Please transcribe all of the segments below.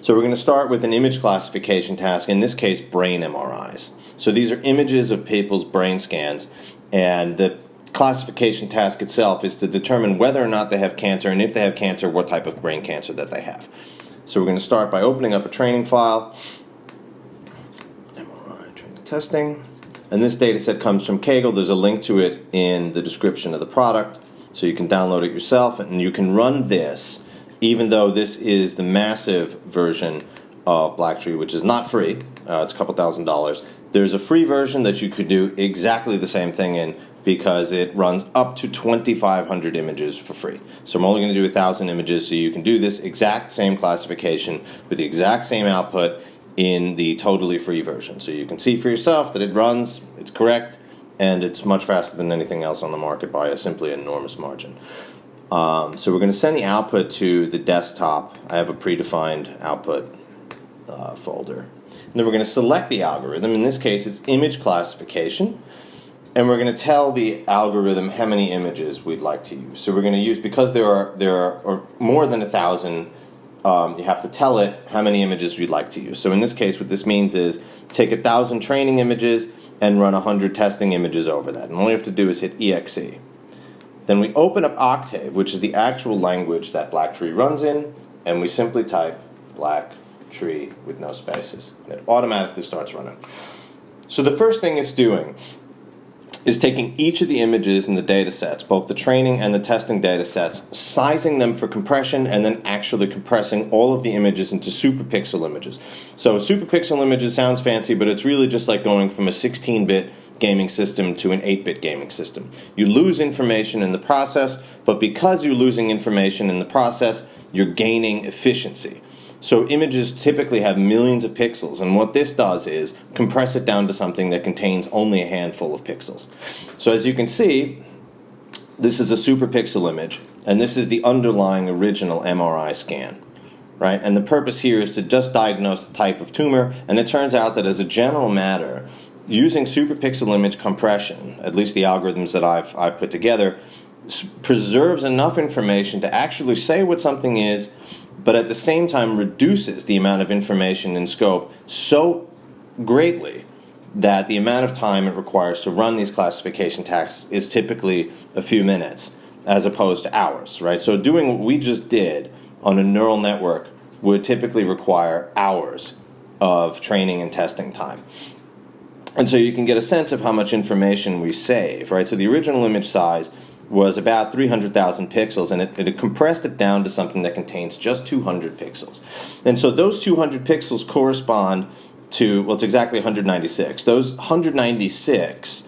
So we're going to start with an image classification task, in this case brain MRIs. So these are images of people's brain scans, and the classification task itself is to determine whether or not they have cancer, and if they have cancer, what type of brain cancer that they have. So we're going to start by opening up a training file, MRI training testing, and this data set comes from Kaggle. There's a link to it in the description of the product, so you can download it yourself, and you can run this, even though this is the massive version of Blacktree, which is not free. It's a couple $1,000s. There's a free version that you could do exactly the same thing in, because it runs up to 2,500 images for free. So I'm only going to do 1,000 images, so you can do this exact same classification with the exact same output in the totally free version. So you can see for yourself that it runs, it's correct, and it's much faster than anything else on the market by a simply enormous margin. So we're going to send the output to the desktop. I have a predefined output folder. And then we're going to select the algorithm. In this case, it's image classification. And we're going to tell the algorithm how many images we'd like to use. So we're going to use, because there are more than 1,000, you have to tell it how many images we'd like to use. So in this case, what this means is take 1,000 training images and run 100 testing images over that. And all you have to do is hit EXE. Then we open up Octave, which is the actual language that Blacktree runs in, and we simply type Blacktree with no spaces. And it automatically starts running. So the first thing it's doing is taking each of the images in the data sets, both the training and the testing data sets, sizing them for compression, and then actually compressing all of the images into superpixel images. So superpixel images sounds fancy, but it's really just like going from a 16-bit gaming system to an 8-bit gaming system. You lose information in the process, but because you're losing information in the process, you're gaining efficiency. So images typically have millions of pixels, and what this does is compress it down to something that contains only a handful of pixels. So as you can see, this is a superpixel image, and this is the underlying original MRI scan, right? And the purpose here is to just diagnose the type of tumor, and it turns out that as a general matter, using superpixel image compression, at least the algorithms that I've put together, preserves enough information to actually say what something is, but at the same time reduces the amount of information in scope so greatly that the amount of time it requires to run these classification tasks is typically a few minutes as opposed to hours, right? So doing what we just did on a neural network would typically require hours of training and testing time. And so you can get a sense of how much information we save, right? So the original image size was about 300,000 pixels, and it compressed it down to something that contains just 200 pixels. And so those 200 pixels correspond to, well, it's exactly 196. Those 196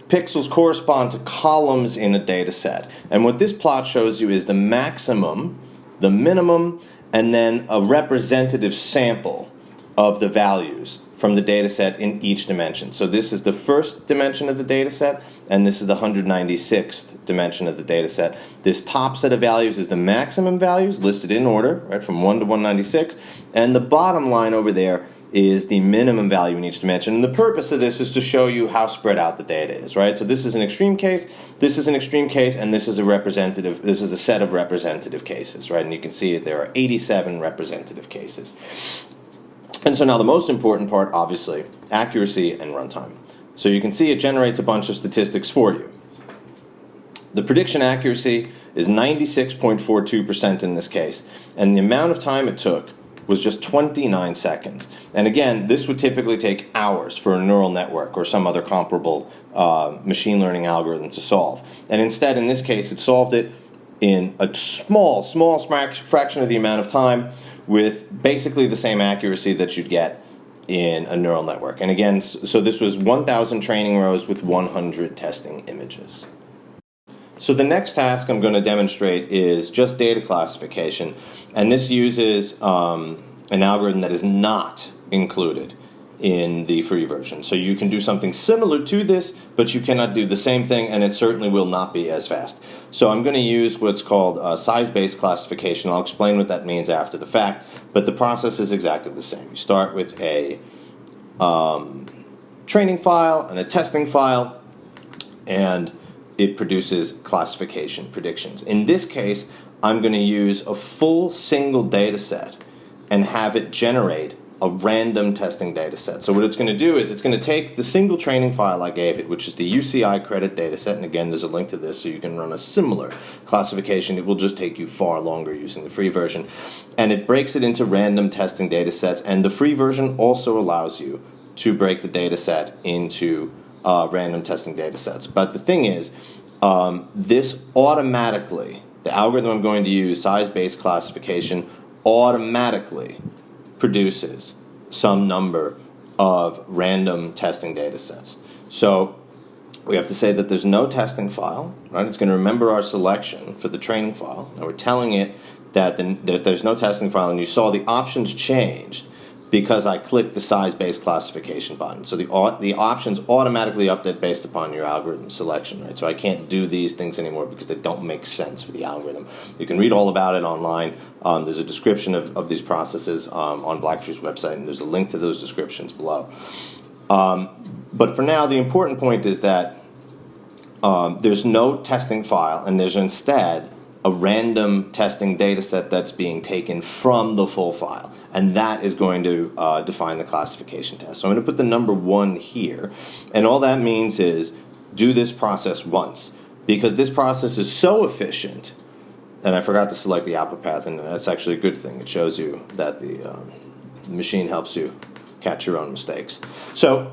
pixels correspond to columns in a data set. And what this plot shows you is the maximum, the minimum, and then a representative sample of the values from the data set in each dimension. So this is the first dimension of the data set, and this is the 196th dimension of the data set. This top set of values is the maximum values listed in order, right, from 1 to 196, and the bottom line over there is the minimum value in each dimension. And the purpose of this is to show you how spread out the data is, right? So this is an extreme case, this is an extreme case, and this is a set of representative cases, right? And you can see that there are 87 representative cases. And so now the most important part, obviously, accuracy and runtime. So you can see it generates a bunch of statistics for you. The prediction accuracy is 96.42% in this case, and the amount of time it took was just 29 seconds. And again, this would typically take hours for a neural network or some other comparable machine learning algorithm to solve. And instead, in this case, it solved it in a small fraction of the amount of time, with basically the same accuracy that you'd get in a neural network. And again, so this was 1,000 training rows with 100 testing images. So the next task I'm going to demonstrate is just data classification, and this uses an algorithm that is not included in the free version. So you can do something similar to this, but you cannot do the same thing, and it certainly will not be as fast. So I'm going to use what's called size-based classification. I'll explain what that means after the fact, but the process is exactly the same. You start with a training file and a testing file, and it produces classification predictions. In this case, I'm going to use a full single data set and have it generate a random testing data set. So what it's going to do is it's going to take the single training file I gave it, which is the UCI credit data set, and again there's a link to this so you can run a similar classification. It will just take you far longer using the free version. And it breaks it into random testing data sets, and the free version also allows you to break the data set into random testing data sets. But the thing is, this automatically, the algorithm I'm going to use, size-based classification, automatically produces some number of random testing data sets. So we have to say that there's no testing file, right? It's going to remember our selection for the training file. Now we're telling it that there's no testing file, and you saw the options changed because I clicked the size-based classification button. So the options automatically update based upon your algorithm selection, right? So I can't do these things anymore because they don't make sense for the algorithm. You can read all about it online. There's a description of these processes on Blacktree's website, and there's a link to those descriptions below. But for now, the important point is that there's no testing file, and there's instead a random testing data set that's being taken from the full file. And that is going to define the classification test. So I'm going to put the number 1 here. And all that means is do this process once. Because this process is so efficient, and I forgot to select the output path, and that's actually a good thing. It shows you that the machine helps you catch your own mistakes. So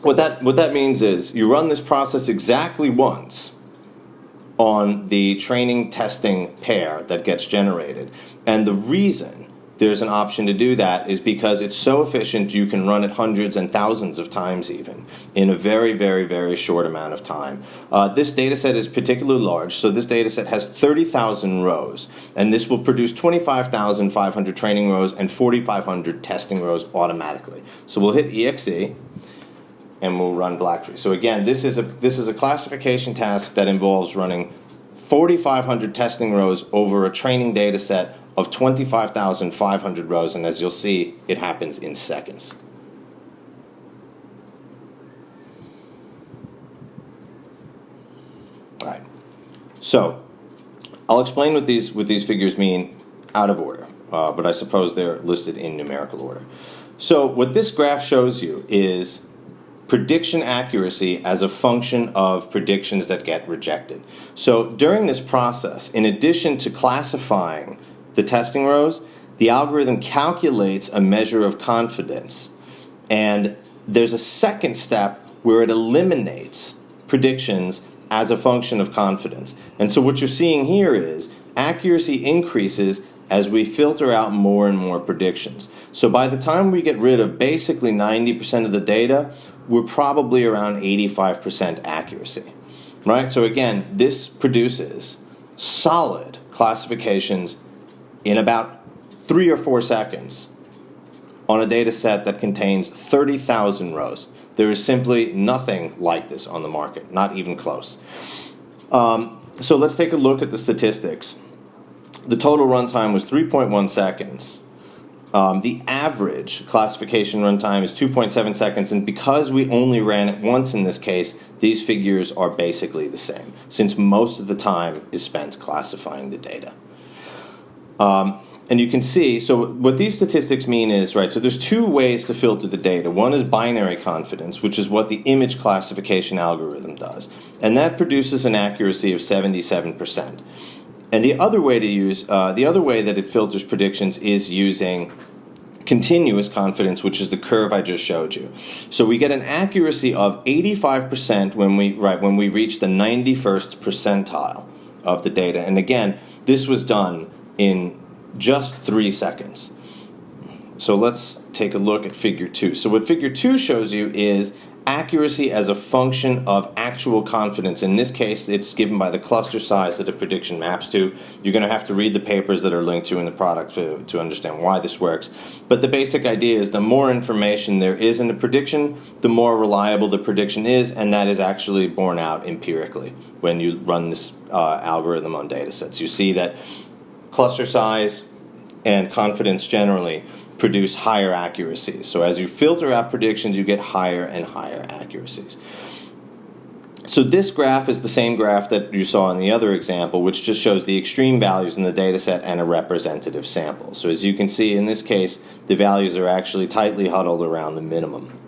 what that means is you run this process exactly once on the training testing pair that gets generated. And the reason there's an option to do that is because it's so efficient you can run it hundreds and thousands of times even in a very, very, very short amount of time. This data set is particularly large, so this data set has 30,000 rows, and this will produce 25,500 training rows and 4,500 testing rows automatically. So we'll hit EXE, and we'll run Blacktree. So again, this is a classification task that involves running 4,500 testing rows over a training data set of 25,500 rows, and as you'll see, it happens in seconds. All right. So I'll explain what these figures mean out of order, but I suppose they're listed in numerical order. So what this graph shows you is prediction accuracy as a function of predictions that get rejected. So during this process, in addition to classifying the testing rows, the algorithm calculates a measure of confidence. And there's a second step where it eliminates predictions as a function of confidence. And so what you're seeing here is accuracy increases as we filter out more and more predictions. So by the time we get rid of basically 90% of the data, we're probably around 85% accuracy, right? So again, this produces solid classifications in about 3 or 4 seconds on a data set that contains 30,000 rows. There is simply nothing like this on the market, not even close. So let's take a look at the statistics. The total runtime was 3.1 seconds. The average classification runtime is 2.7 seconds, and because we only ran it once in this case, these figures are basically the same, since most of the time is spent classifying the data. And you can see, so what these statistics mean is, right, so there's 2 ways to filter the data. One is binary confidence, which is what the image classification algorithm does, and that produces an accuracy of 77%. And the other way that it filters predictions is using continuous confidence, which is the curve I just showed you. So we get an accuracy of 85% when we reach the 91st percentile of the data. And again, this was done in just 3 seconds. So let's take a look at figure 2. So what figure 2 shows you is accuracy as a function of actual confidence. In this case, it's given by the cluster size that a prediction maps to. You're going to have to read the papers that are linked to in the product to understand why this works. But the basic idea is the more information there is in a prediction, the more reliable the prediction is, and that is actually borne out empirically when you run this algorithm on data sets. You see that cluster size and confidence generally produce higher accuracies. So as you filter out predictions, you get higher and higher accuracies. So this graph is the same graph that you saw in the other example, which just shows the extreme values in the data set and a representative sample. So as you can see in this case, the values are actually tightly huddled around the minimum.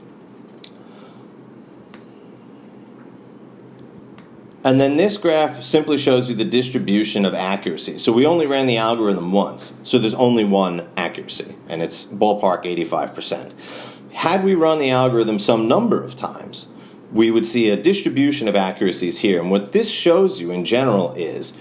And then this graph simply shows you the distribution of accuracy. So we only ran the algorithm once, so there's only one accuracy, and it's ballpark 85%. Had we run the algorithm some number of times, we would see a distribution of accuracies here. And what this shows you in general is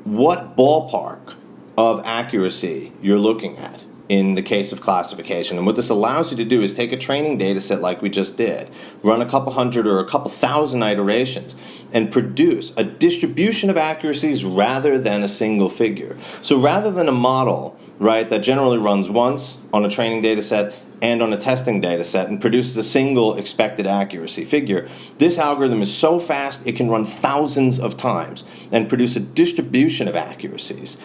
what ballpark of accuracy you're looking at in the case of classification. And what this allows you to do is take a training data set like we just did, run a couple hundred or a couple thousand iterations, and produce a distribution of accuracies rather than a single figure. So rather than a model, right, that generally runs once on a training data set and on a testing data set and produces a single expected accuracy figure, this algorithm is so fast it can run thousands of times and produce a distribution of accuracies,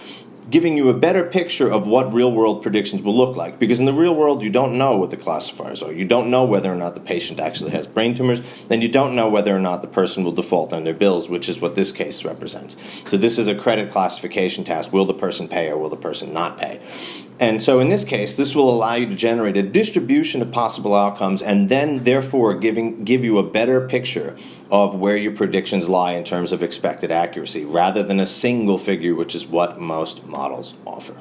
giving you a better picture of what real-world predictions will look like. Because in the real world, you don't know what the classifiers are. You don't know whether or not the patient actually has brain tumors, and you don't know whether or not the person will default on their bills, which is what this case represents. So this is a credit classification task. Will the person pay or will the person not pay? And so in this case, this will allow you to generate a distribution of possible outcomes and then, therefore, give you a better picture of where your predictions lie in terms of expected accuracy, rather than a single figure, which is what most models offer.